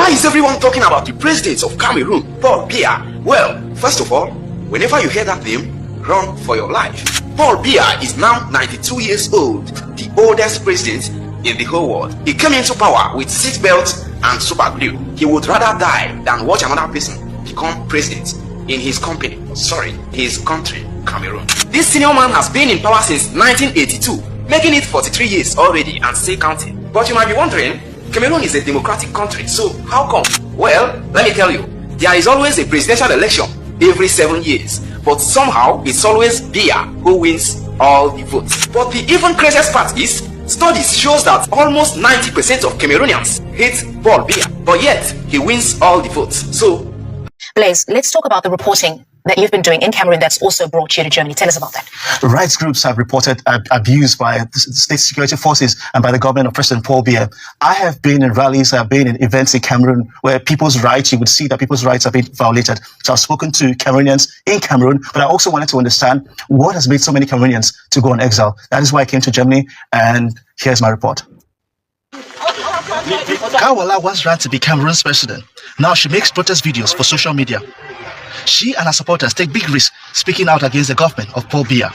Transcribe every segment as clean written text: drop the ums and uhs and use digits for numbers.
Why is everyone talking about the president of Cameroon, Paul Biya? Well, first of all, whenever you hear that name, run for your life. Paul Biya is now 92 years old, the oldest president in the whole world. He came into power with seatbelts and super glue. He would rather die than watch another person become president in his his country, Cameroon. This senior man has been in power since 1982, making it 43 years already and still counting. But you might be wondering, Cameroon is a democratic country, so how come? Well, let me tell you, there is always a presidential election every 7 years, but somehow it's always Biya who wins all the votes. But the even craziest part is, studies shows that almost 90% of Cameroonians hate Paul Biya, but yet he wins all the votes. So, Blaise, let's talk about the reporting that you've been doing in Cameroon that's also brought you to Germany. Tell us about that. Rights groups have reported abuse by the state security forces and by the government of President Paul Biya. I have been in rallies, I have been in events in Cameroon where people's rights, you would see that people's rights have been violated. So I've spoken to Cameroonians in Cameroon, but I also wanted to understand what has made so many Cameroonians to go on exile. That is why I came to Germany, and here's my report. Kawala once ran to be Cameroon's president. Now she makes protest videos for social media. She and her supporters take big risks speaking out against the government of Paul Biya.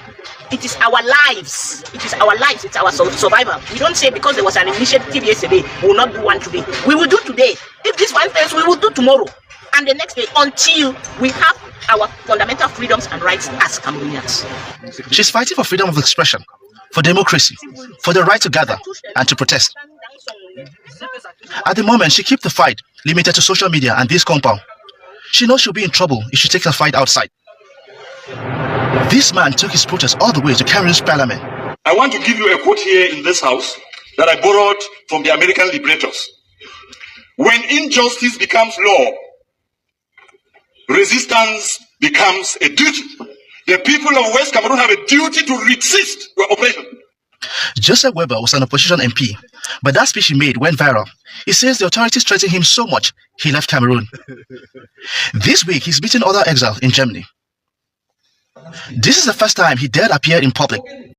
It is our lives. It is our lives. It's our survival. We don't say because there was an initiative yesterday, we will not do one today. We will do today. If this one fails, we will do tomorrow. And the next day, until we have our fundamental freedoms and rights as Cameroonians. She's fighting for freedom of expression, for democracy, for the right to gather and to protest. At the moment, she keeps the fight limited to social media and this compound. She knows she'll be in trouble if she takes a fight outside. This man took his protest all the way to Cameroon's parliament. I want to give you a quote here in this house that I borrowed from the American liberators. When injustice becomes law, resistance becomes a duty. The people of West Cameroon have a duty to resist your oppression. Joseph Weber was an opposition MP, but that speech he made went viral. He says the authorities threatened him so much, he left Cameroon. This week, he's meeting other exiles in Germany. This is the first time he dared appear in public.